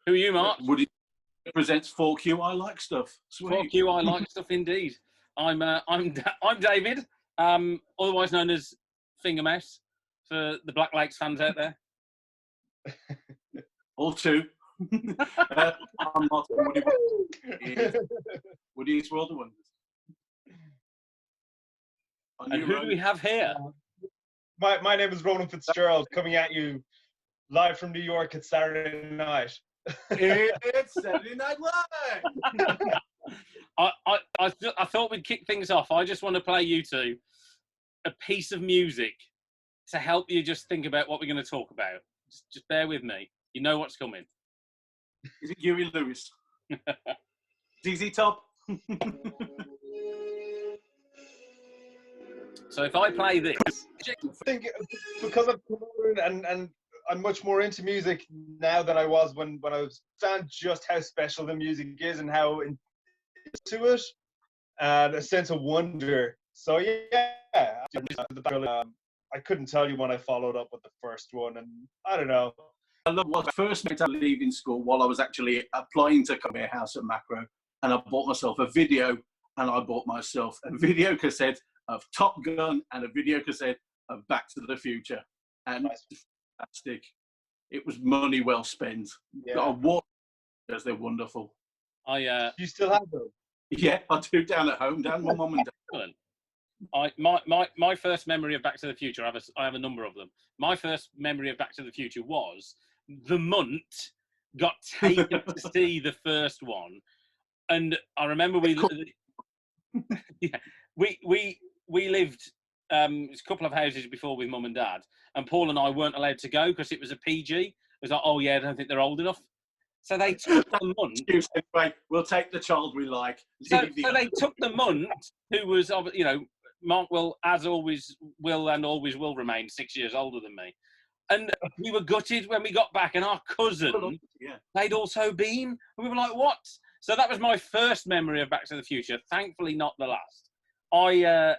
Who are you, Mark? Woody presents 4Q I Like Stuff. Sweet. 4Q I Like Stuff, indeed. I'm David, otherwise known as Fingermouse, for the Black Lakes fans out there. All two. I'm Martin. Woody's World of Wonders. And who do we have here? My name is Ronan Fitzgerald, coming at you live from New York at Saturday night. It's Saturday Night Live. I thought we'd kick things off. I just want to play you two a piece of music to help you just think about what we're going to talk about. Just bear with me. You know what's coming. Is it Huey Lewis? ZZ Top? So if I play this... I think because I've grown and I'm much more into music now than I was when I understand just how special the music is and how into it, and a sense of wonder. So yeah, I couldn't tell you when I followed up with the first one, and I don't know. I love what I first made out leaving school while I was actually applying to come to a house at Macro, and I bought myself a video, and I bought myself a video cassette of Top Gun and a video cassette of Back to the Future, and fantastic. It was money well spent. Yeah. Got a watch because they're wonderful. You still have them? Yeah, I do down at home, down with Mum and Dad. My first memory of Back to the Future, I have a number of them. My first memory of Back to the Future was the month got taken to see the first one, and I remember we lived a couple of houses before with Mum and Dad, and Paul and I weren't allowed to go because it was a PG. It was like, oh yeah, I don't think they're old enough. So they took the munt. Anyway, we'll take the child we like. So they took the munt, who was, Mark will, as always, always will remain 6 years older than me. And we were gutted when we got back, and our cousin, they'd also been. And we were like, what? So that was my first memory of Back to the Future. Thankfully, not the last. I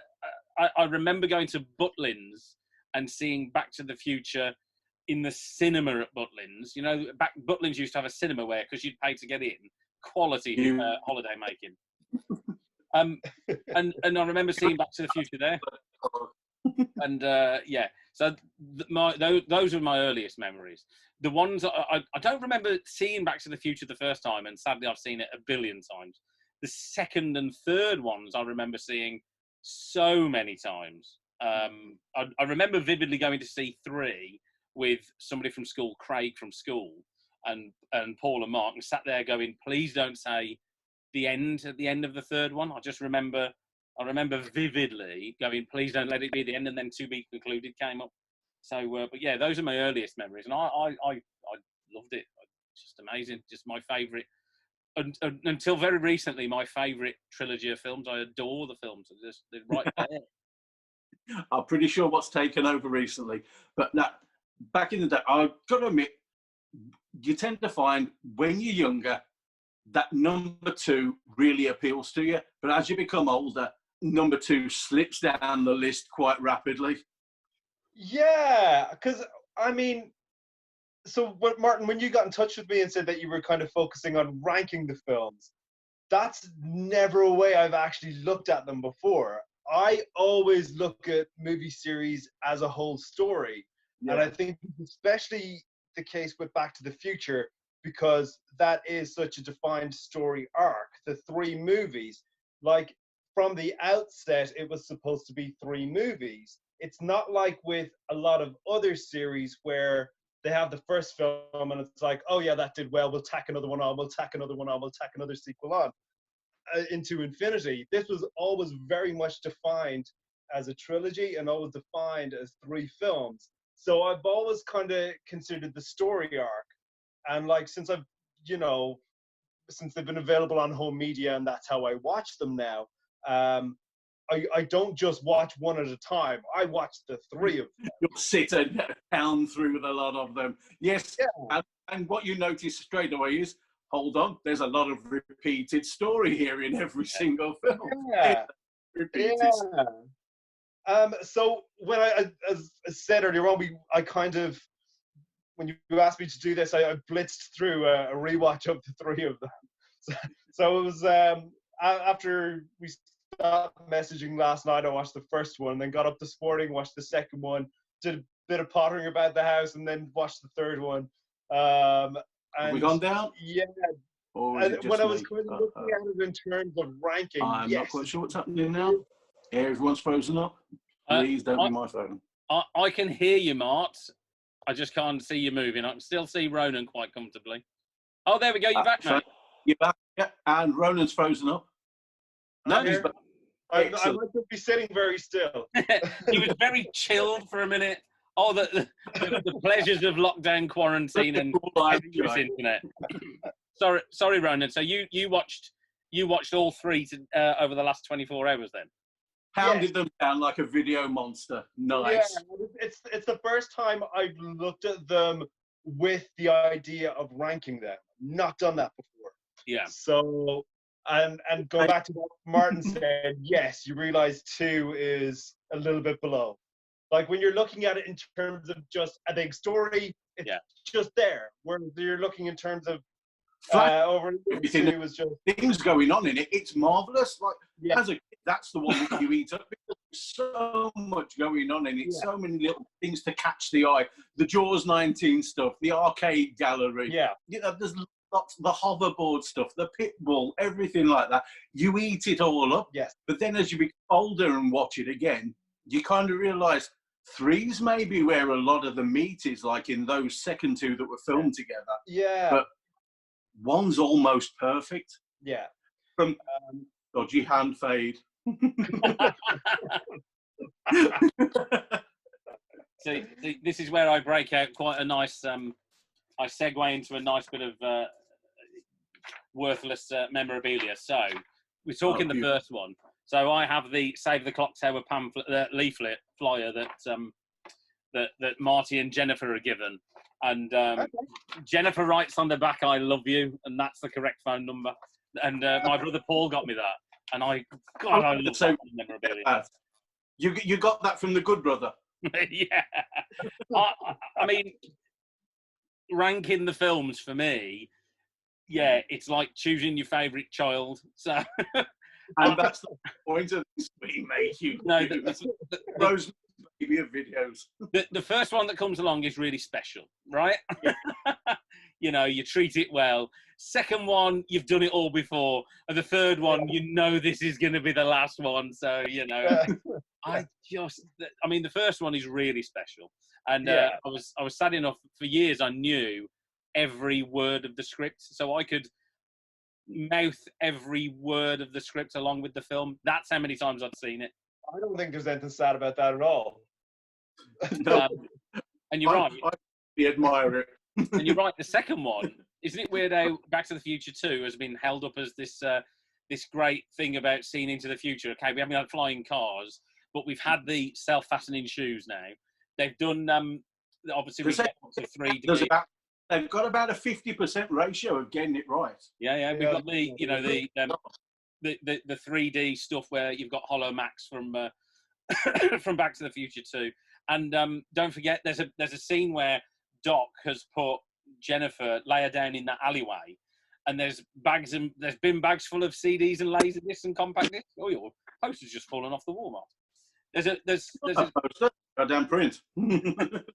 remember going to Butlins and seeing Back to the Future in the cinema at Butlins. You know, Butlins used to have a cinema where, because you'd pay to get in, quality holiday making. And I remember seeing Back to the Future there. And so those are my earliest memories. The ones I don't remember seeing Back to the Future the first time, and sadly I've seen it a billion times. The second and third ones I remember seeing so many times. I remember vividly going to see 3 with somebody from school, Craig from school, and Paul and Mark, and sat there going, please don't say the end at the end of the third one. I remember vividly going, please don't let it be the end, and then To Be Concluded came up. So, but yeah, those are my earliest memories, and I loved it. Just amazing. Just my favourite. Until very recently, my favourite trilogy of films. I adore the films. They're right there. I'm pretty sure what's taken over recently. But now, back in the day, I've got to admit, you tend to find when you're younger, that number 2 really appeals to you. But as you become older, number 2 slips down the list quite rapidly. Yeah, because, I mean, so Martin, when you got in touch with me and said that you were kind of focusing on ranking the films, that's never a way I've actually looked at them before. I always look at movie series as a whole story. Yeah. And I think especially the case with Back to the Future, because that is such a defined story arc, the 3 movies. Like, from the outset, it was supposed to be 3 movies. It's not like with a lot of other series where they have the first film and it's like, oh yeah, that did well, we'll tack another one on, we'll tack another one on, we'll tack another sequel on into infinity. This was always very much defined as a trilogy and always defined as 3 films. So I've always kind of considered the story arc. And like, since they've been available on home media and that's how I watch them now, I don't just watch one at a time. I watch the 3 of them. You'll sit and pound through with a lot of them. Yes, yeah. And what you notice straight away is, hold on, there's a lot of repeated story here in every single film. Yeah. So when as said earlier on, I kind of when you asked me to do this, I blitzed through a rewatch of the three of them. So it was after we stopped messaging last night, I watched the first one, then got up this morning, watched the second one, did a bit of pottering about the house, and then watched the third one. Have we gone down? Yeah. Or is And it just when I was me? kind of looking at it in terms of ranking, I'm yes. not quite sure what's happening now. Everyone's frozen up. Please don't be my phone. I can hear you, Mart. I just can't see you moving. I can still see Ronan quite comfortably. Oh, there we go. You're back, mate. You're back, yeah. And Ronan's frozen up. No, he's back. I might just be sitting very still. He was very chilled for a minute. Oh, the pleasures of lockdown, quarantine, and continuous internet. Sorry, Ronan. So you watched all three over the last 24 hours, then? Pounded them down like a video monster. Nice. Yeah, it's the first time I've looked at them with the idea of ranking them. Not done that before. Yeah. So and go back to what Martin said. Yes, you realize 2 is a little bit below. Like when you're looking at it in terms of just a big story, it's just there. Where you're looking in terms of over everything, it was just things going on in it. It's marvelous. Like as a kid, that's the one that you eat up. There's so much going on in it. So many little things to catch the eye. The Jaws 19 stuff, the arcade gallery. Yeah. You know, there's lots, the hoverboard stuff, the pitbull, everything like that. You eat it all up. Yes. But then as you become older and watch it again, you kind of realise 3's maybe where a lot of the meat is, like in those second 2 that were filmed together. Yeah. But 1's almost perfect. Yeah. From dodgy hand fade. See, this is where I break out quite a nice. I segue into a nice bit of worthless memorabilia. So we're talking the first one. So I have the Save the Clock Tower pamphlet, leaflet flyer that Marty and Jennifer are given, and Jennifer writes on the back, "I love you," and that's the correct phone number. And my brother Paul got me that, and I love that memorabilia. You got that from the good brother. Yeah, I mean, ranking the films for me, it's like choosing your favourite child. So. And that's the point of this we make you. No, those baby of videos. The first one that comes along is really special, right? Yeah. You know, you treat it well. Second one, you've done it all before. And the third one, you know this is going to be the last one. So, you know, I mean, the first one is really special. And I was sad enough, for years I knew every word of the script. So I could mouth every word of the script along with the film. That's how many times I'd seen it. I don't think there's anything sad about that at all. No. And you're right. I admire it. And you're right. The second one, isn't it weird how Back to the Future 2 has been held up as this this great thing about seeing into the future? Okay, we haven't had flying cars, but we've had the self-fastening shoes now. They've done obviously we get to 3D. They've got about a 50% ratio of getting it right. Yeah. We've got the 3D stuff where you've got Hollow Max from from Back to the Future 2. And don't forget, there's a scene where Doc has put Jennifer, lay her down in that alleyway, and there's bin bags full of CDs and laserdiscs and compact discs. Oh, your poster's just fallen off the wall, Mark. There's a goddamn print.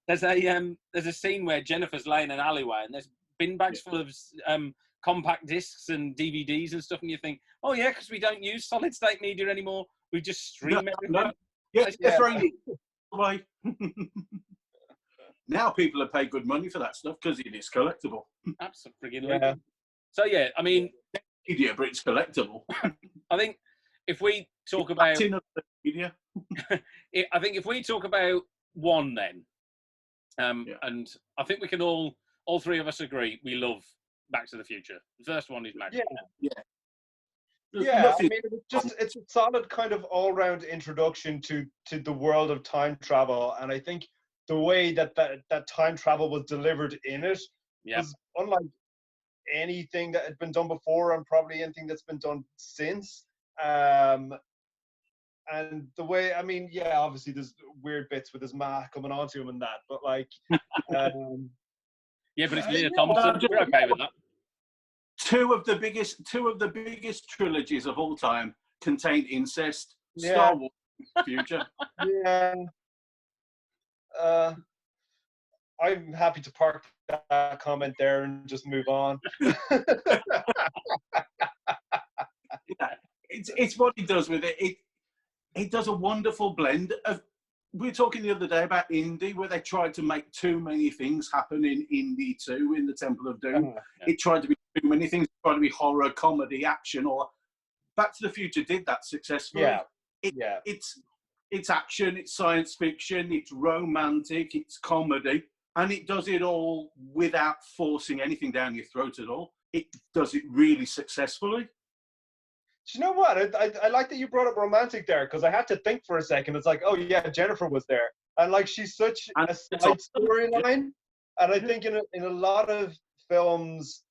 there's a scene where Jennifer's laying in an alleyway and there's bin bags full of compact discs and DVDs and stuff, and you think, oh yeah, because we don't use solid state media anymore, we just stream everything. No. Yeah, throwing it away. Now people have paid good money for that stuff because it is collectible. Absolutely. Yeah. So yeah, I mean, media, but it's collectible. I think if we talk about media, I think if we talk about one, then, and I think we can all three of us agree we love Back to the Future. The first one is magic. Yeah, I mean, it's a solid kind of all-round introduction to the world of time travel, and I think the way that time travel was delivered in it was unlike anything that had been done before, and probably anything that's been done since. And the way, I mean, obviously there's weird bits with his ma coming onto him and that, but like, Yeah, but it's Leah Thompson. We're okay with that. Two of the biggest trilogies of all time contain incest. Yeah. Star Wars, future. Yeah. I'm happy to park that comment there and just move on. It's what he does with it. It does a wonderful blend of. We were talking the other day about indie, where they tried to make too many things happen in indie too, in the Temple of Doom. Yeah. It tried to be too many things. It tried to be horror, comedy, action, or Back to the Future did that successfully. Yeah. It's action, it's science fiction, it's romantic, it's comedy, and it does it all without forcing anything down your throat at all. It does it really successfully. Do you know what? I like that you brought up romantic there, because I had to think for a second. It's like, oh yeah, Jennifer was there, and like she's such a side storyline. And I think in a lot of films,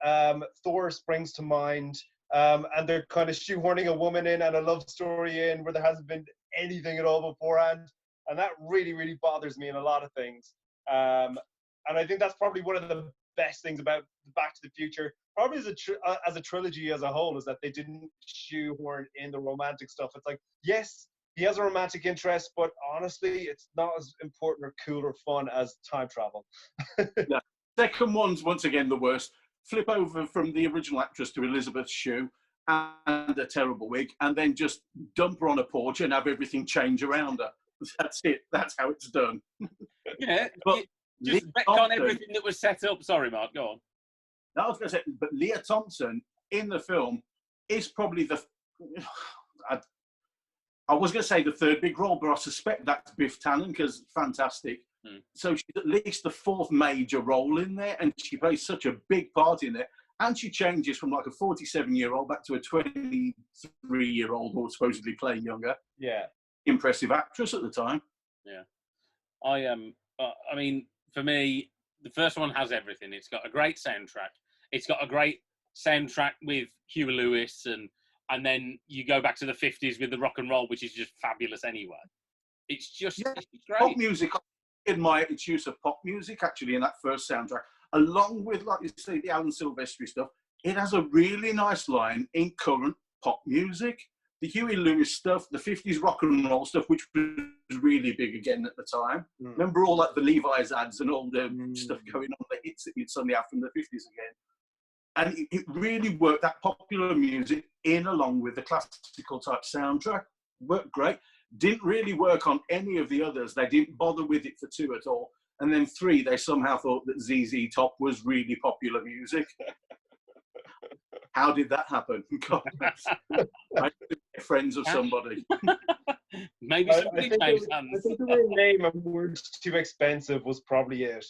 Thor springs to mind, and they're kind of shoehorning a woman in and a love story in where there hasn't been anything at all beforehand, and that really, really bothers me in a lot of things. And I think that's probably one of the best things about Back to the Future, probably as a trilogy as a whole, is that they didn't shoehorn in the romantic stuff. It's like, yes, he has a romantic interest, but honestly, it's not as important or cool or fun as time travel. Yeah. Second one's once again the worst. Flip over from the original actress to Elizabeth Shue and a terrible wig, and then just dump her on a porch and have everything change around her. That's it. That's how it's done. Yeah, but just retcon everything that was set up. Sorry, Mark, go on. No, I was going to say, but Leah Thompson in the film is probably the. I was going to say the third big role, but I suspect that's Biff Tannen, because fantastic. So she's at least the fourth major role in there, and she plays such a big part in there. And she changes from like a 47-year-old back to a 23-year-old who was supposedly playing younger. Yeah. Impressive actress at the time. Yeah. I mean, for me, the first one has everything. It's got a great soundtrack. It's got a great soundtrack with Huey Lewis, and then you go back to the 50s with the rock and roll, which is just fabulous anyway. It's just it's great. Pop music, I admire its use of pop music actually in that first soundtrack, along with, like you say, the Alan Silvestri stuff. It has a really nice line in current pop music. The Huey Lewis stuff, the 50s rock and roll stuff, which was really big again at the time. Remember all like the Levi's ads and all the stuff going on, the hits that you'd suddenly have from the 50s again. And it really worked, that popular music in along with the classical type soundtrack. Worked great. Didn't really work on any of the others. They didn't bother with it for 2 at all. And then 3, they somehow thought that ZZ Top was really popular music. How did that happen? God, I friends of somebody. Maybe somebody changed hands. I think the name of Words Too Expensive was probably it.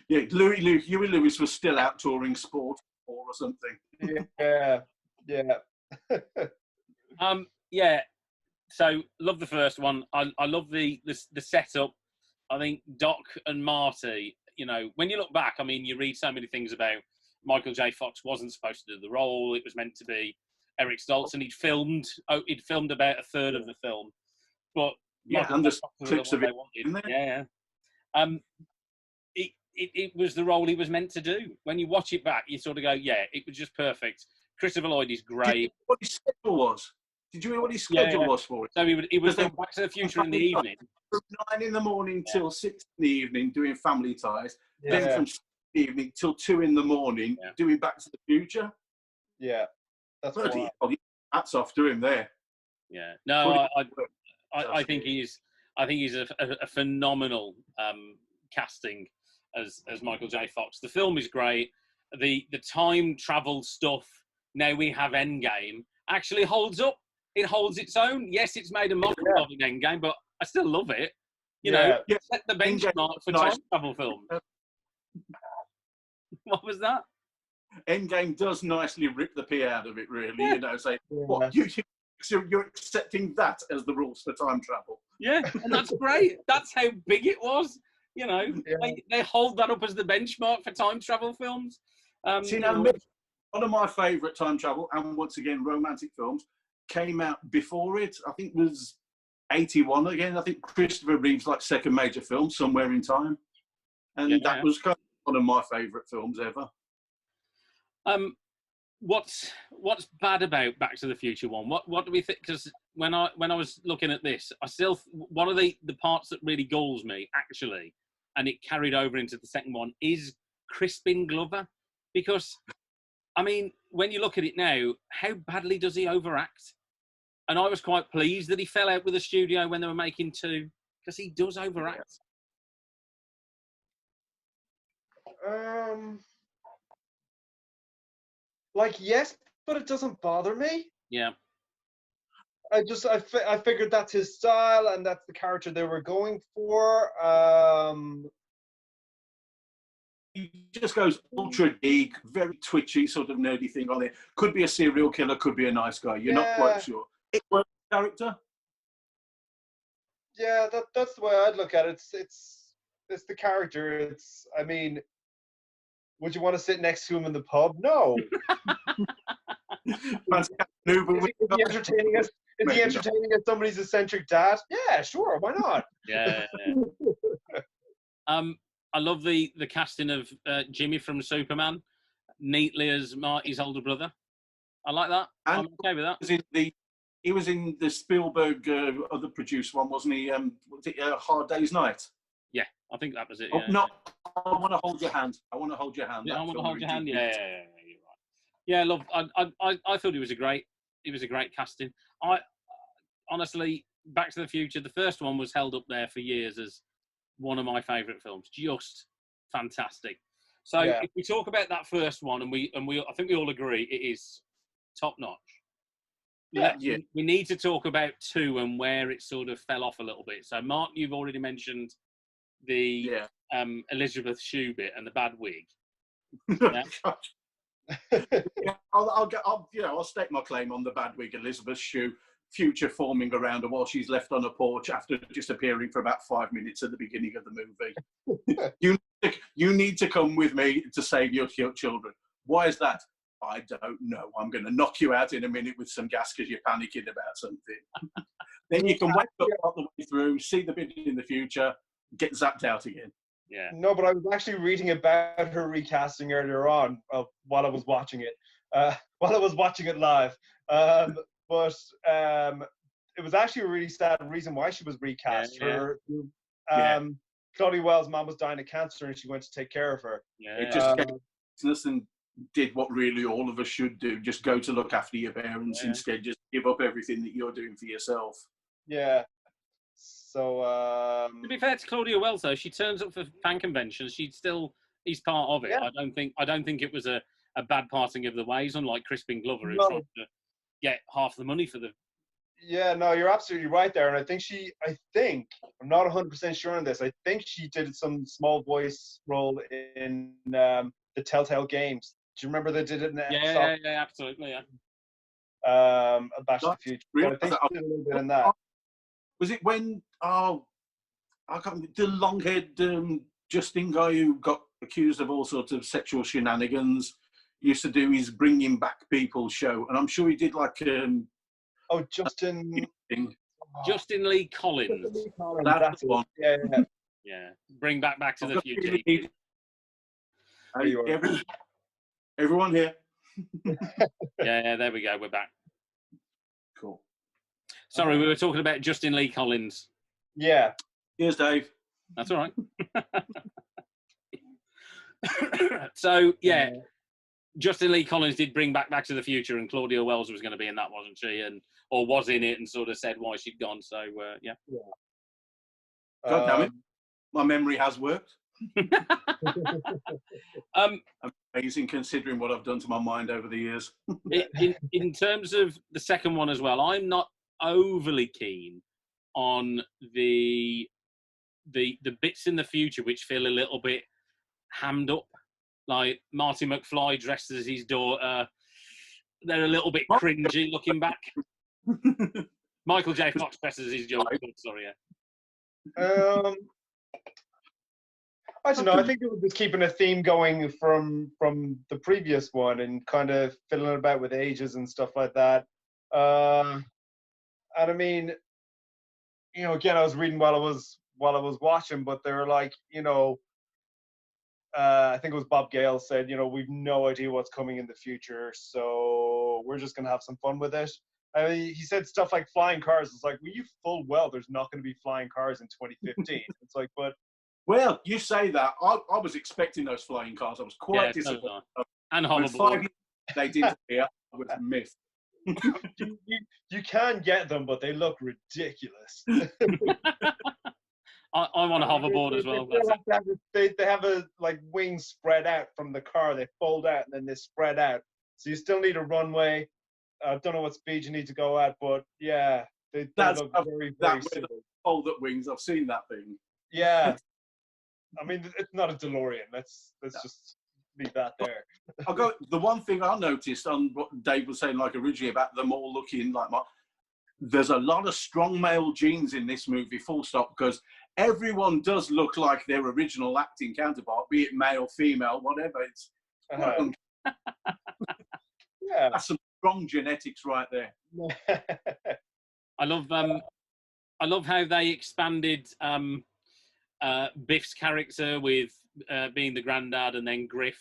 Yeah, Huey Lewis was still out touring Sport or something. Yeah. Yeah. So love the first one. I love the setup. I think Doc and Marty, you know, when you look back, I mean, you read so many things about Michael J. Fox wasn't supposed to do the role. It was meant to be Eric Stoltz, and he'd filmed about a third of the film. But yeah, and there's clips of it in there. Yeah. It was the role he was meant to do. When you watch it back, you sort of go, yeah, it was just perfect. Christopher Lloyd is great. What his schedule was? Did you hear what his schedule was for it? So he was Back to the Future in the evening. From 9 in the morning till 6 in the evening doing Family Ties. Yeah. Then from 6 in the evening till 2 in the morning doing Back to the Future. Yeah. That's bloody hell, hats off to him there. Yeah. No, I think he's a phenomenal casting as Michael J. Fox. The film is great. The time travel stuff, now we have Endgame, actually holds up. It holds its own. Yes, it's made a mockery of an Endgame, but I still love it. You know, set the benchmark for time travel films. What was that? Endgame does nicely rip the pee out of it, really. You know, say, what, you're accepting that as the rules for time travel. Yeah, and that's great. That's how big it was. You know, they hold that up as the benchmark for time travel films. See, now, one of my favourite time travel, and once again, romantic films, came out before it. I think it was 81 again. I think Christopher Reeve's second major film, Somewhere in Time. and that was kind of one of my favourite films ever. What's bad about Back to the Future one? What do we think? Because when I was looking at this, I still one of the parts that really galls me actually, and it carried over into the second one, is Crispin Glover, because I mean, when you look at it now, how badly does he overact? And I was quite pleased that he fell out with the studio when they were making 2, because he does overact. Like, yes, but it doesn't bother me. Yeah. I figured that's his style and that's the character they were going for. He just goes ultra geek, very twitchy, sort of nerdy thing on it. Could be a serial killer, could be a nice guy. You're not quite sure. It works character. Yeah, that's the way I'd look at it. It's the character. I mean, would you want to sit next to him in the pub? No. Is he entertaining us? Is he entertaining as somebody's eccentric dad? Yeah, sure. Why not? Yeah. I love the casting of Jimmy from Superman, neatly as Marty's older brother. I like that. I'm okay with that. He was in the Spielberg other produced one, wasn't he? Was it Hard Day's Night? Yeah, I think that was it. Oh, yeah. no, I want to hold your hand. I want to hold your hand. Yeah, I want to hold your hand. Yeah, you're right. Yeah, love. I thought he was a great casting. I honestly, Back to the Future, the first one was held up there for years as one of my favourite films. Just fantastic. So if we talk about that first one, and we I think we all agree it is top notch. Yeah. We need to talk about 2 and where it sort of fell off a little bit. So Mark, you've already mentioned the Elizabeth Shue bit and the bad wig. Yeah. I'll stake my claim on the bad wig Elizabeth Shue. Future forming around her while she's left on a porch after just appearing for about 5 minutes at the beginning of the movie. You need to come with me to save your children. Why is that? I don't know. I'm going to knock you out in a minute with some gas because you're panicking about something. Then you can wake up all the way through, see the bit in the future, get zapped out again. Yeah. No, but I was actually reading about her recasting earlier on while I was watching it. While I was watching it live. But it was actually a really sad reason why she was recast. Claudia Wells' mom was dying of cancer and she went to take care of her. Yeah. It just gave business and did what really all of us should do. Just go to look after your parents instead. Just give up everything that you're doing for yourself. Yeah. So to be fair to Claudia Wells, though, she turns up for fan conventions. He's part of it. Yeah. I don't think it was a bad parting of the ways, unlike Crispin Glover, who tried to get half the money for the. Yeah, no, you're absolutely right there. And I think, I'm not 100% sure on this. I think she did some small voice role in the Telltale Games. Do you remember they did it in the Yeah, absolutely, yeah. Back to the Future. Really? I think she did a little bit in that. Was it when, I can't, the long-haired Justin guy who got accused of all sorts of sexual shenanigans used to do his Bringing Back People show, and I'm sure he did like Justin Lee Collins. That's the one. Yeah. Bring Back to the Future. Everyone here. Yeah, there we go. We're back. Cool. Sorry, we were talking about Justin Lee Collins. Yeah. Here's Dave. That's all right. So, Justin Lee Collins did bring Back to the Future, and Claudia Wells was going to be in that, wasn't she? Or was in it and sort of said why she'd gone. So, yeah. God damn it. My memory has worked. Amazing considering what I've done to my mind over the years. in terms of the second one as well, I'm not overly keen on the bits in the future which feel a little bit hammed up, like Marty McFly dressed as his daughter. They're a little bit cringy looking back. Michael J. Fox dressed as his daughter. Sorry, yeah. I don't know. I think it was just keeping a theme going from the previous one and kind of fiddling about with ages and stuff like that. And I mean, again, I was reading while I was watching, but they were like, I think it was Bob Gale said, we've no idea what's coming in the future, so we're just going to have some fun with it. I mean, he said stuff like flying cars. It's like, well, you full well there's not going to be flying cars in 2015. It's like, but... Well, you say that. I was expecting those flying cars. I was quite disappointed. And hoverboard. They didn't appear. I was miffed. you can get them, but they look ridiculous. I want a hoverboard as well. They have a wings spread out from the car. They fold out and then they spread out. So you still need a runway. I don't know what speed you need to go at, but yeah, they look very, very silly. Fold up wings. I've seen that thing. Yeah, I mean it's not a DeLorean. Let's just leave that there. The one thing I noticed on what Dave was saying, originally about them all looking like there's a lot of strong male genes in this movie, full stop, because everyone does look like their original acting counterpart, be it male, female, whatever. It's yeah, that's some strong genetics right there. I love how they expanded Biff's character with being the granddad, and then Griff.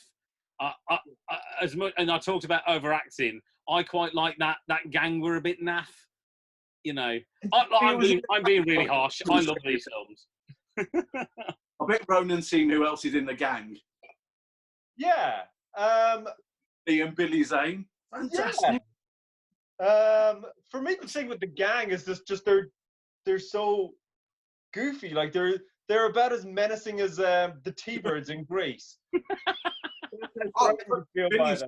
As much, and I talked about overacting. I quite like that gang were a bit naff. I'm being really harsh. I love these films. I bet Ronan's seen who else is in the gang. Yeah. Ian, Billy Zane. Fantastic. Yeah. For me, the thing with the gang is just they're so goofy. Like they're about as menacing as the T-Birds in Grease. Billy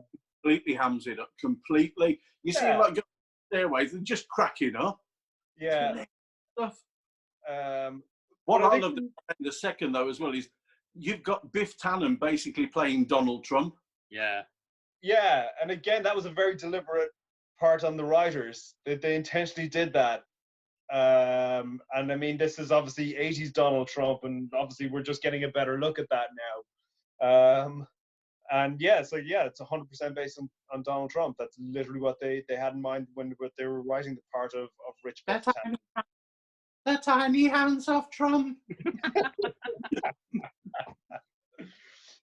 completely hams it up. Completely. You see him go stairways and just cracking up. Yeah. Stuff. What I loved in the second though as well is you've got Biff Tannen basically playing Donald Trump. Yeah. Yeah, and again, that was a very deliberate part on the writers. They intentionally did that. And I mean, this is obviously 80s Donald Trump, and obviously we're just getting a better look at that now. And it's 100% based on Donald Trump. That's literally what they had in mind when they were writing the part of Rich Biff Tannen. The tiny hands of Trump.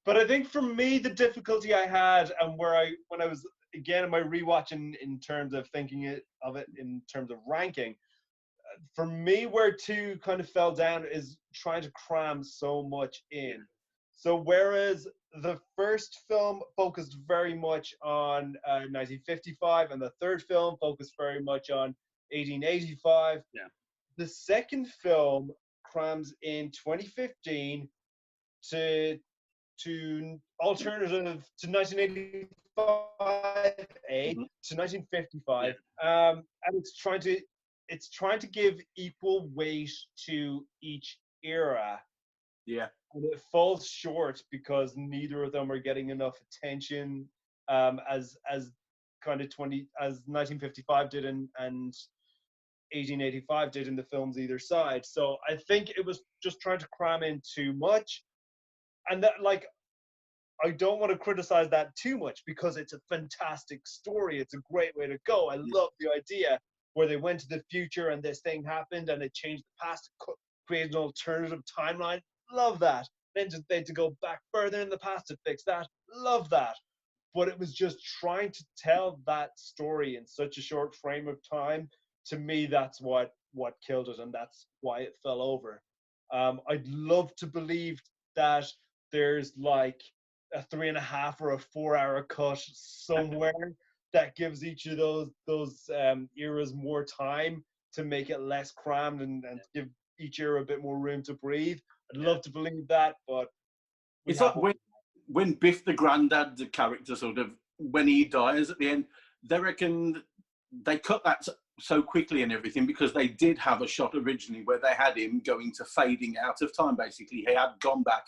But I think for me, the difficulty I had, and when I was again in my rewatching in terms of thinking of it in terms of ranking, for me, where two kind of fell down is trying to cram so much in. So whereas the first film focused very much on 1955, and the third film focused very much on 1885, the second film crams in 2015 to alternative to 1985 to 1955, and it's trying to give equal weight to each era. Yeah, and it falls short because neither of them are getting enough attention as kind of 1955 did and 1885 did in the films either side. So I think it was just trying to cram in too much. And that, I don't want to criticize that too much because it's a fantastic story. It's a great way to go. I love the idea where they went to the future and this thing happened and it changed the past, created an alternative timeline. Love that. Then they had to go back further in the past to fix that. Love that. But it was just trying to tell that story in such a short frame of time. To me, that's what killed it, and that's why it fell over. I'd love to believe that there's a 3.5 or a 4-hour cut somewhere that gives each of those eras more time to make it less crammed and give each era a bit more room to breathe. I'd love to believe that, but it's like when Biff the granddad, the character when he dies at the end, they reckon they cut that so quickly and everything because they did have a shot originally where they had him going to fading out of time. Basically, he had gone back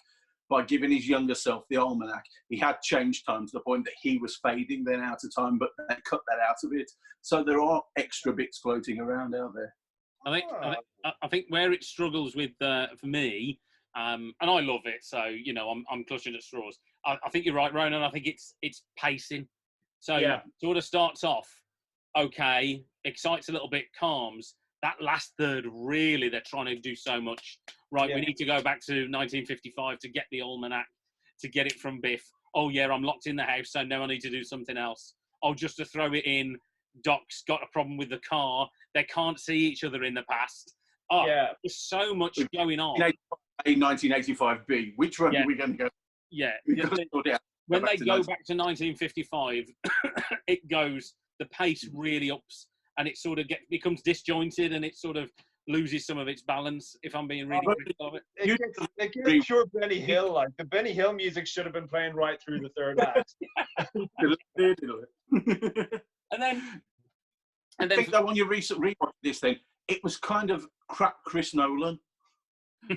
by giving his younger self the almanac. He had changed time to the point that he was fading then out of time, but they cut that out of it. So there are extra bits floating around out there. I think where it struggles with for me, and I love it, so I'm clutching at straws. I think you're right, Ronan. I think it's pacing. So sort of starts off okay, excites a little bit, calms. That last third, really, they're trying to do so much. Right, we need to go back to 1955 to get the almanac, to get it from Biff. Oh yeah, I'm locked in the house, so now I need to do something else. Oh, just to throw it in, Doc's got a problem with the car. They can't see each other in the past. Oh, there's so much going on. 1985B. Which road are we going to go? Yeah. When they go back to 1955, it goes, the pace really ups, and it sort of becomes disjointed, and it sort of loses some of its balance, if I'm being really critical of it. It gets pure Benny Hill, like. The Benny Hill music should have been playing right through the third act. And then I think that when you rewatch this thing, it was kind of crap Chris Nolan.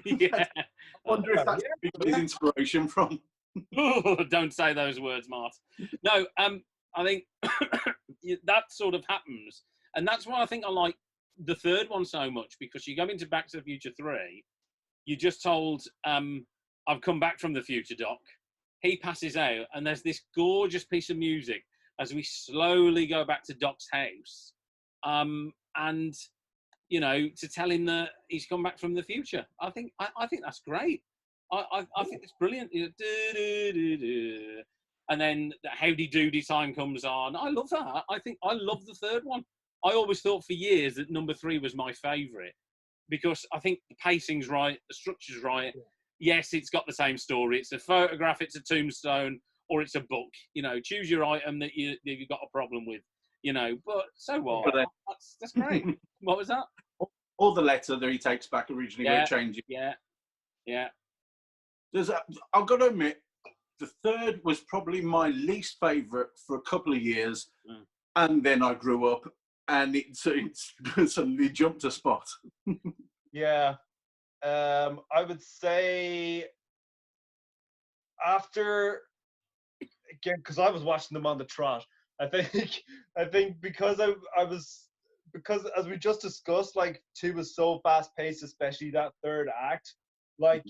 Yeah. I wonder if that's his inspiration from. Oh, don't say those words, Mart. No, I think that sort of happens. And that's why I think I like the third one so much, because you go into Back to the Future 3, you just told, I've come back from the future, Doc. He passes out, and there's this gorgeous piece of music as we slowly go back to Doc's house. And, you know, to tell him that he's come back from the future. I think that's great. I think it's brilliant. And then the Howdy Doody time comes on. I love that. I love the third one. I always thought for years that number 3 was my favourite, because I think the pacing's right, the structure's right. Yeah. Yes, it's got the same story. It's a photograph, it's a tombstone, or it's a book. You know, choose your item that you've got a problem with. You know, but so what? That's great. What was that? Or the letter that he takes back originally, where it changes. Yeah. I've got to admit, the third was probably my least favourite for a couple of years, and then I grew up, and it suddenly jumped a spot. Yeah. I would say after, again, because I was watching them on the trot, I think because because as we just discussed, like 2 was so fast paced, especially that third act. Like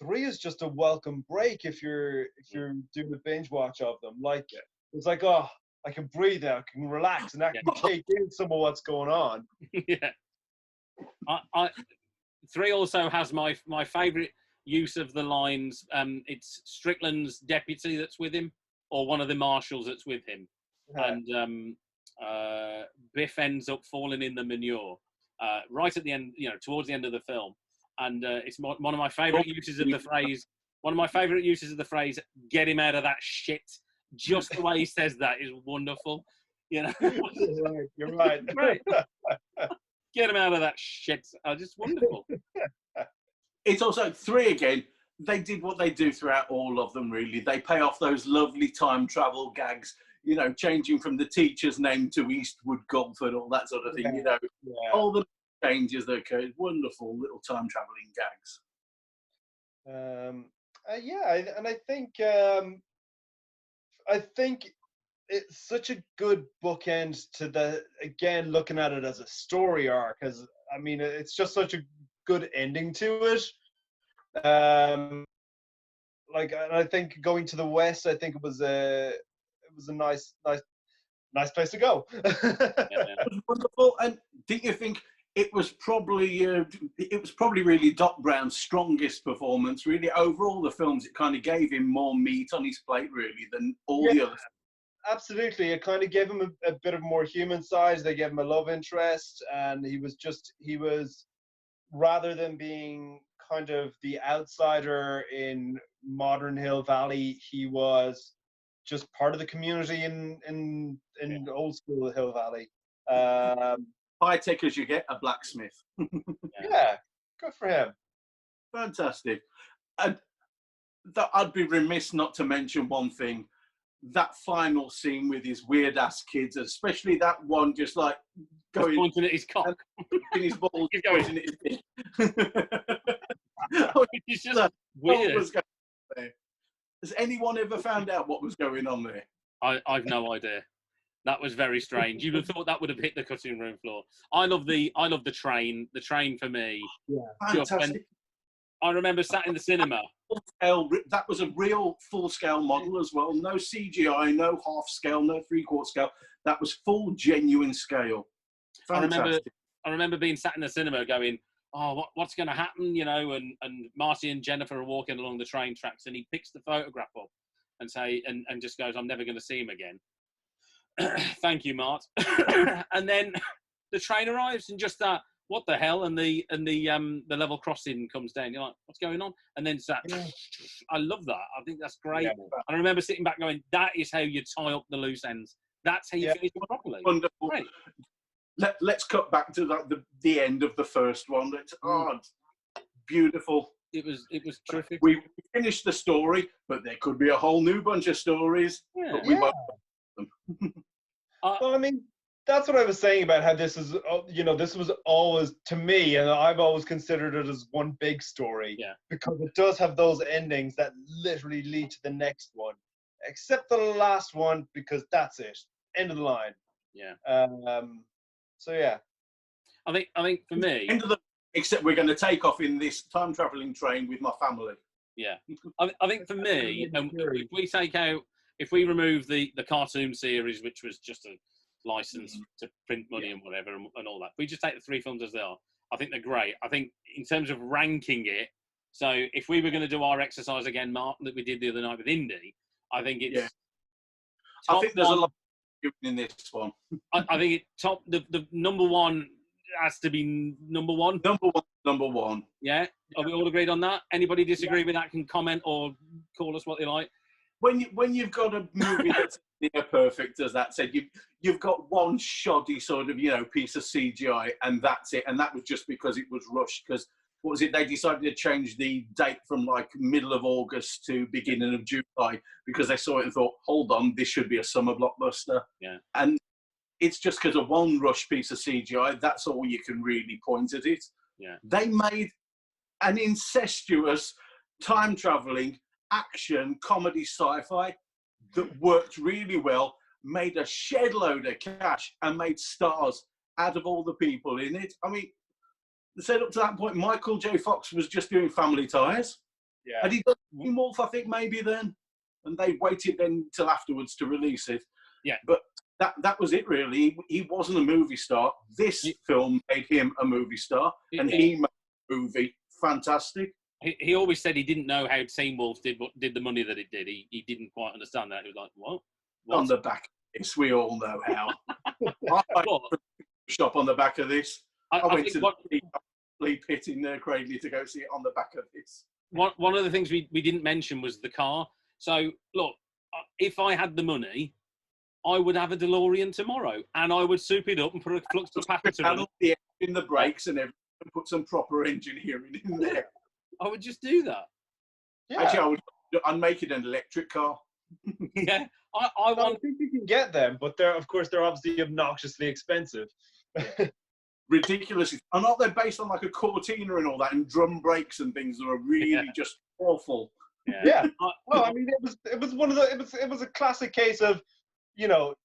3 is just a welcome break if you're doing a binge watch of them. Like it's like, oh, I can breathe now, I can relax, and I can take in some of what's going on. Yeah. 3 also has my favourite use of the lines. It's Strickland's deputy that's with him, or one of the marshals that's with him. And Biff ends up falling in the manure right at the end, you know, towards the end of the film. And it's one of my favourite uses of the phrase. One of my favourite uses of the phrase, "Get him out of that shit." Just the way he says that is wonderful. You know, you're right. Great. Get him out of that shit. Just wonderful. It's also 3 again. They did what they do throughout all of them, really. They pay off those lovely time travel gags, you know, changing from the teacher's name to Eastwood Golford, all that sort of thing, you know. Yeah. All the changes that occurred, wonderful little time traveling gags. And I think it's such a good bookend to the, again, looking at it as a story arc, as I mean, it's just such a good ending to it. Like, and I think going to the West, I think it was a nice place to go. It was wonderful. And didn't you think it was probably really Doc Brown's strongest performance, really, over all the films? It kind of gave him more meat on his plate, really, than all the others. Absolutely. It kind of gave him a bit of more human side. They gave him a love interest, and he was rather than being kind of the outsider in modern Hill Valley, he was just part of the community in old school Hill Valley. High tech as you get, a blacksmith. Yeah, good for him. Fantastic. And I'd be remiss not to mention one thing. That final scene with his weird ass kids, especially that one, just like going, he's pointing at his cock, in his balls, he's going. Pointing at his It's just weird. Has anyone ever found out what was going on there? I've no idea. That was very strange. You'd have thought that would have hit the cutting room floor. I love the train. The train for me. Yeah, fantastic. I remember sat in the cinema. That was a real full-scale model as well. No CGI, no half-scale, no three-quarter scale. That was full, genuine scale. Fantastic. I remember being sat in the cinema going, oh, what's going to happen, you know? And Marty and Jennifer are walking along the train tracks, and he picks the photograph up and just goes, "I'm never going to see him again." Thank you, Mart. And then the train arrives, and just that, what the hell? And the level crossing comes down. You're like, what's going on? And then it's that. I love that. I think that's great. Yeah. And I remember sitting back going, that is how you tie up the loose ends. That's how you finish it properly. Wonderful. Right. Let's cut back to the end of the first one. It's beautiful. It was terrific. We finished the story, but there could be a whole new bunch of stories. Yeah. But we won't them. Well, I mean, that's what I was saying about how this is, this was always, to me, and I've always considered it as one big story. Yeah. Because it does have those endings that literally lead to the next one, except the last one, because that's it. End of the line. Yeah. So yeah. I think for me, except we're going to take off in this time traveling train with my family. Yeah. I think for me, if we remove the cartoon series, which was just a license to print money and whatever and all that, if we just take the 3 films as they are, I think they're great. I think in terms of ranking it, so if we were going to do our exercise again, Martin, that we did the other night with Indy, I think it's. Yeah. I think there's a lot in this one. I think the number one has to be number one. Number one. Yeah, are we all agreed on that? Anybody disagree with that can comment or call us what they like. When you've got a movie that's near perfect, as that said, you've got one shoddy sort of piece of CGI, and that's it. And that was just because it was rushed. Because what was it? They decided to change the date from like middle of August to beginning of July because they saw it and thought, hold on, this should be a summer blockbuster. Yeah. And it's just because of one rush piece of CGI. That's all you can really point at it. Yeah. They made an incestuous time traveling action comedy sci-fi that worked really well, made a shed load of cash, and made stars out of all the people in it. I mean, said up to that point, Michael J. Fox was just doing Family Ties. Yeah. And he done Teen Wolf, I think, maybe then. And they waited then till afterwards to release it. Yeah. But that was it, really. He wasn't a movie star. This film made him a movie star, and he made a movie fantastic. He always said he didn't know how Teen Wolf did the money that it did. He didn't quite understand that. He was like, what? On the back of this, we all know how. I shop on the back of this. I went to the Lee Pit in Cradley to go see it on the back of this. One of the things we didn't mention was the car. So, look, if I had the money, I would have a DeLorean tomorrow, and I would soup it up and put a flux capacitor in the brakes and everything, and put some proper engineering in there. I would just do that. Yeah. Actually, I'd make it an electric car. Yeah, I think you can get them, but they're obviously obnoxiously expensive. Ridiculous. And aren't they based on like a Cortina and all that, and drum brakes and things that are really just awful? Yeah. Well, I mean, it was a classic case of,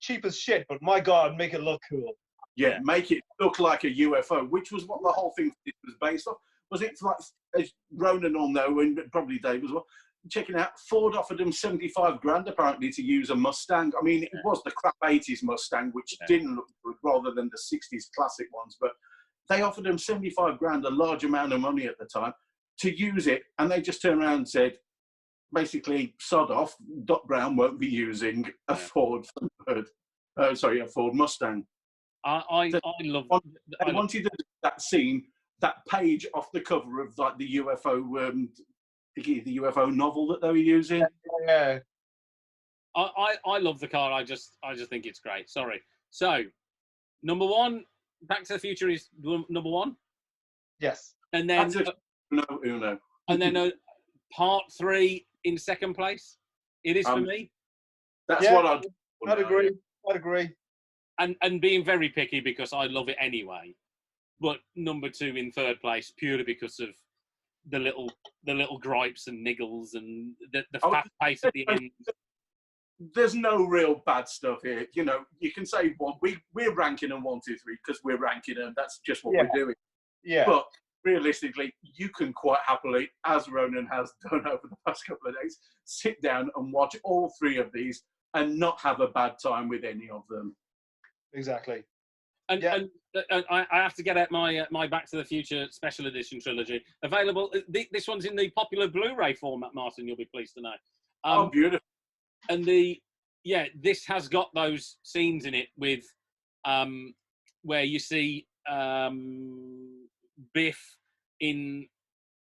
cheap as shit, but my God, make it look cool. Yeah, make it look like a UFO, which was what the whole thing was based off. Was it like, as Ronan will know, and probably Dave as well, checking out, Ford offered them 75 grand apparently to use a Mustang. I mean, it was the crap 80s Mustang, which didn't look good, rather than the 60s classic ones. But they offered them 75 grand, a large amount of money at the time, to use it. And they just turned around and said, basically, sod off, Doc Brown won't be using a Ford Mustang. I love. They wanted that scene, that page off the cover of like the UFO, the UFO novel that they were using. Yeah. I love the car. I just think it's great. Sorry. So, number one, Back to the Future is number one. Yes. And then Uno. And then part 3 in second place. It is for me. That's what I'd agree. I'd agree. And being very picky because I love it anyway. But number 2 in third place purely because of the little gripes and niggles and the fast pace at the end. There's no real bad stuff here. You can say, well, we're ranking them 1, 2, 3 because we're ranking them. That's just what we're doing. Yeah. But realistically, you can quite happily, as Ronan has done over the past couple of days, sit down and watch all 3 of these and not have a bad time with any of them. Exactly. And I have to get out my Back to the Future Special Edition trilogy. Available. This one's in the popular Blu-ray format, Martin. You'll be pleased to know. Oh, beautiful. And this has got those scenes in it with where you see Biff in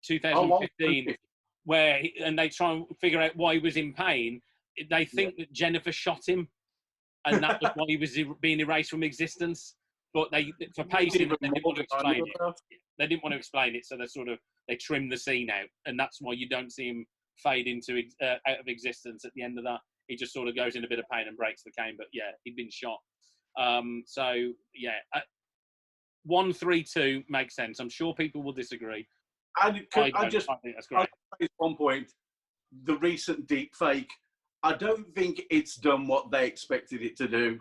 2015, and they try and figure out why he was in pain. They think that Jennifer shot him, and that was why he was being erased from existence. But for pacing, they didn't want to explain it. They didn't want to explain it, so they trimmed the scene out, and that's why you don't see him fade into out of existence at the end of that. He just sort of goes in a bit of pain and breaks the cane. But yeah, he'd been shot. 1, 3, 2 makes sense. I'm sure people will disagree. I think that's great. At one point, the recent deep fake, I don't think it's done what they expected it to do.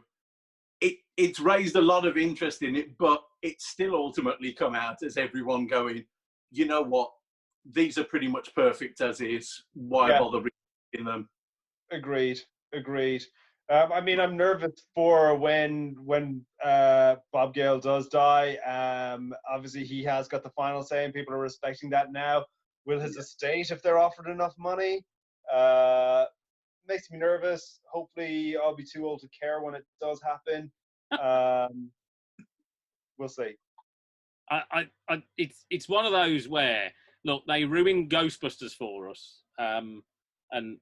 It's raised a lot of interest in it, but it's still ultimately come out as everyone going, you know what, these are pretty much perfect as is. Why bother remaking them? Agreed. I mean, I'm nervous for when Bob Gale does die. Obviously, he has got the final say, and people are respecting that now. Will his estate, if they're offered enough money? Makes me nervous. Hopefully, I'll be too old to care when it does happen. We'll see. It's one of those where, look, they ruined Ghostbusters for us. And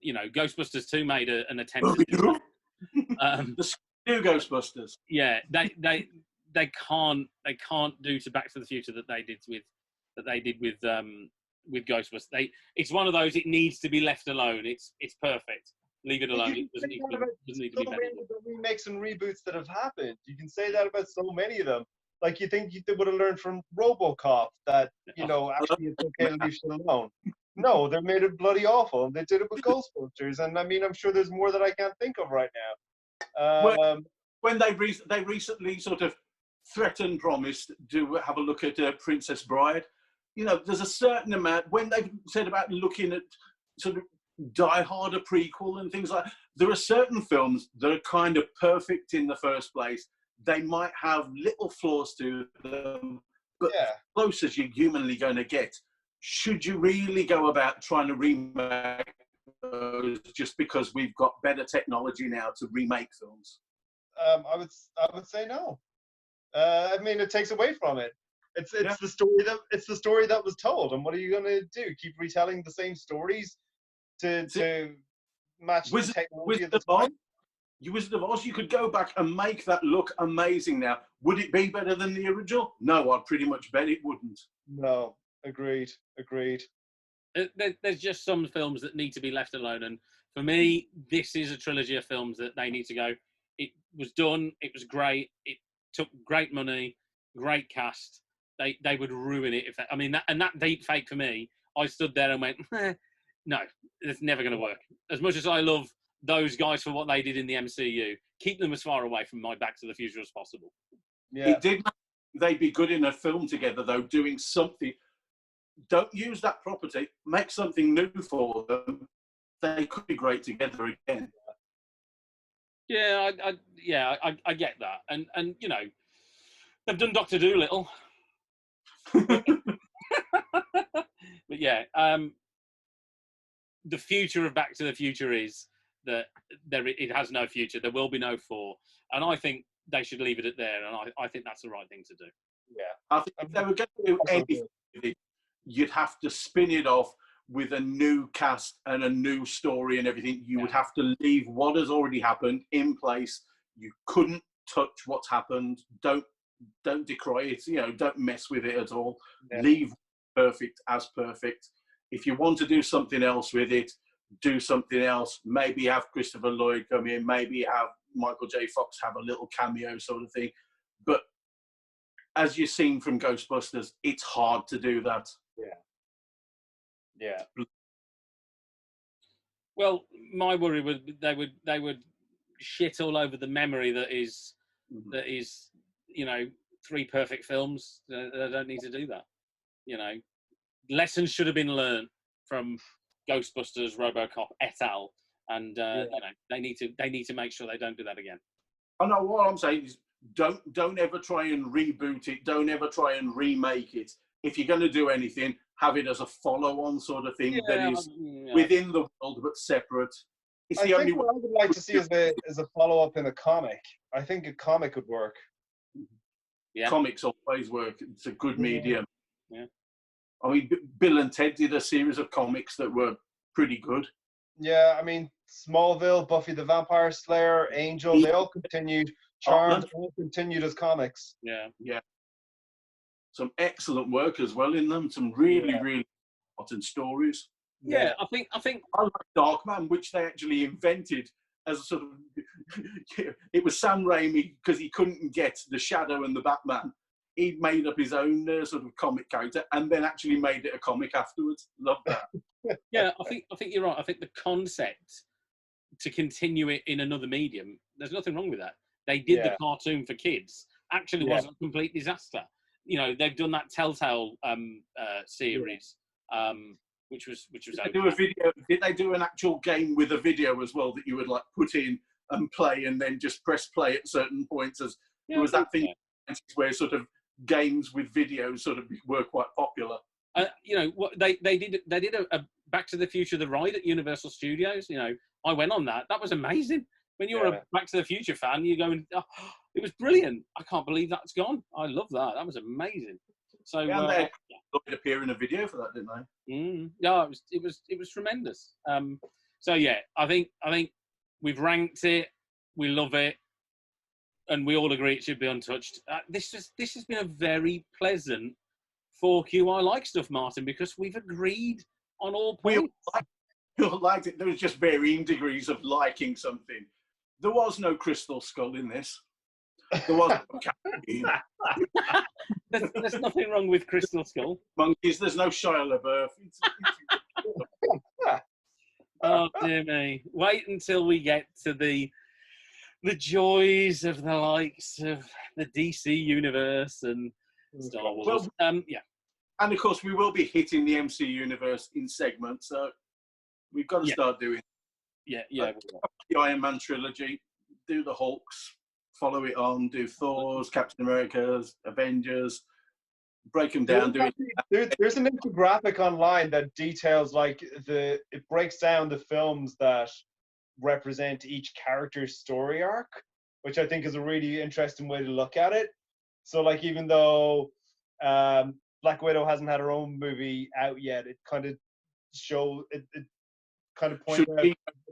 you know, Ghostbusters 2 made an attempt to do that. The new Ghostbusters. Yeah, they can't do to Back to the Future that they did with Ghostbusters. It's one of those. It needs to be left alone. It's perfect. Leave it alone. It doesn't need to be better. The remakes and reboots that have happened. You can say that about so many of them. Like, you think they would have learned from RoboCop that, you know, actually it's okay to leave shit alone. No, they made it bloody awful. They did it with Ghostbusters, and I mean, I'm sure there's more that I can't think of right now. When they recently sort of threatened, promised to have a look at Princess Bride, you know, there's a certain amount, when they've said about looking at sort of Die Hard, a prequel and things like that, there are certain films that are kind of perfect in the first place. They might have little flaws to them, but as close as you're humanly going to get. Should you really go about trying to remake those just because we've got better technology now to remake films? I would say no. I mean, it takes away from it. It's the story that was told, and what are you going to do? Keep retelling the same stories to match the technology of the time? Wizard of Oz, you could go back and make that look amazing now. Would it be better than the original? No, I'd pretty much bet it wouldn't. No, agreed. There's just some films that need to be left alone, and for me, this is a trilogy of films that they need to go. It was done. It was great. It took great money, great cast. They would ruin it if that deep fake for me. I stood there and went, no, it's never going to work. As much as I love those guys for what they did in the MCU, keep them as far away from my Back to the Future as possible. Yeah, it did. They'd be good in a film together, though, doing something. Don't use that property. Make something new for them. They could be great together again. Yeah, I get that, and you know, they've done Dr. Dolittle. But yeah, the future of Back to the Future is that it has no future. There will be no 4, and I think they should leave it at there. And I think that's the right thing to do. Yeah, I think if they were going to do anything with it, you'd have to spin it off with a new cast and a new story and everything. You would have to leave what has already happened in place. You couldn't touch what's happened. Don't decry it. You know, don't mess with it at all. Yeah. Leave perfect as perfect. If you want to do something else with it, do something else. Maybe have Christopher Lloyd come in. Maybe have Michael J. Fox have a little cameo sort of thing. But as you've seen from Ghostbusters, it's hard to do that. Yeah. Well, my worry would they would shit all over the memory that is you know, 3 perfect films. They don't need to do that. You know, lessons should have been learned from Ghostbusters, RoboCop, et al. And you know, they need to make sure they don't do that again. I know what I'm saying is don't ever try and reboot it. Don't ever try and remake it. If you're going to do anything, have it as a follow-on sort of thing that is within the world but separate. It's I the only think what I would like to see is a follow-up in a comic. I think a comic would work. Yeah. Comics always work. It's a good medium. Yeah. I mean, Bill and Ted did a series of comics that were pretty good. Yeah, I mean, Smallville, Buffy the Vampire Slayer, Angel, they all continued. Charmed, all continued as comics. Yeah. Yeah. Some excellent work as well in them. Some really, really important stories. Yeah, I think I like Darkman, which they actually invented as a sort of. It was Sam Raimi because he couldn't get the Shadow and the Batman. He made up his own sort of comic character and then actually made it a comic afterwards. Love that. Yeah, I think you're right. I think the concept to continue it in another medium, there's nothing wrong with that. They did the cartoon for kids. Actually, wasn't a complete disaster. You know, they've done that Telltale series, which was. Did they do a video? Did they do an actual game with a video as well that you would like put in and play, and then just press play at certain points? As was that thing where sort of games with videos sort of were quite popular. You know what they did a Back to the Future the ride at Universal Studios. You know, I went on that. That was amazing. When you're a Back to the Future fan, you're going, oh, it was brilliant. I can't believe that's gone. I love that. That was amazing. So they appear in a video for that, didn't they? Yeah, it was tremendous. So yeah, I think we've ranked it. We love it, and we all agree it should be untouched. This has been a very pleasant 4Q. I like stuff, Martin, because we've agreed on all points. We all liked it. There was just varying degrees of liking something. There was no Crystal Skull in this. There was no Captain. There's nothing wrong with Crystal Skull. Monkeys. There's no Shia LaBeouf. Oh dear me! Wait until we get to the joys of the likes of the DC universe and Star Wars. Well, and of course we will be hitting the MC universe in segments. So we've got to start doing. The Iron Man trilogy, do the Hulks, follow it on, do Thor's, Captain America's, Avengers, break them down. There's an infographic online that details it breaks down the films that represent each character's story arc, which I think is a really interesting way to look at it. So even though Black Widow hasn't had her own movie out yet, it kind of points out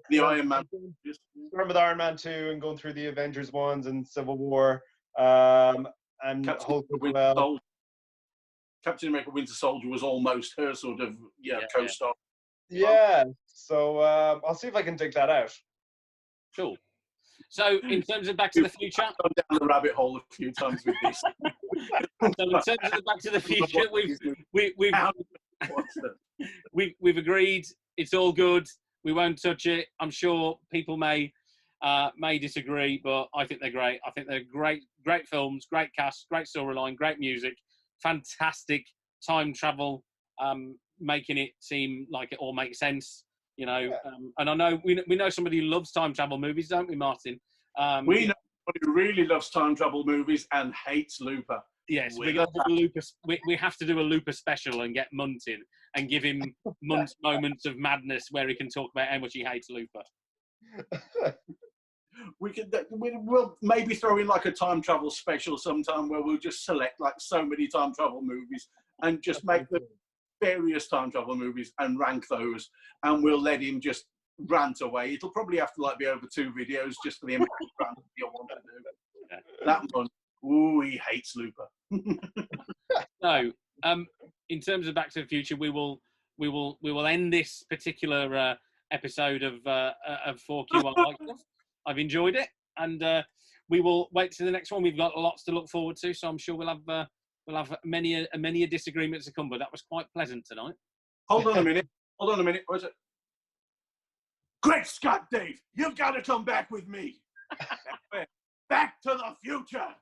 the Iron Man. Start with Iron Man 2 and going through the Avengers ones and Civil War, and Hulk as well. Captain America: Winter Soldier was almost her sort of co-star. Yeah, so I'll see if I can dig that out. Cool. So, in terms of Back to the Future, I've gone down the rabbit hole a few times with this. So, in terms of the Back to the Future, we've agreed it's all good. We won't touch it. I'm sure people may disagree, but I think they're great. I think they're great films, great cast, great storyline, great music, fantastic time travel, making it seem like it all makes sense. You know, and I know we know somebody who loves time travel movies, don't we, Martin? We know somebody who really loves time travel movies and hates Looper. Yes, we have to do a Looper special and get Munt in and give him Munt's moments of madness where he can talk about how much he hates Looper. We'll maybe throw in a time travel special sometime where we'll just select so many time travel movies and just make the various time travel movies and rank those, and we'll let him just rant away. It'll probably have to be over 2 videos just for the amount of rant you'll want to do. Yeah. That one, he hates Looper. So, in terms of Back to the Future, we will end this particular episode of 4Q. I've enjoyed it, and we will wait to the next one. We've got lots to look forward to, so I'm sure we'll have many a disagreements to come. But that was quite pleasant tonight. Hold on a minute. Where's it? Great Scott, Dave! You've got to come back with me. Back to the Future.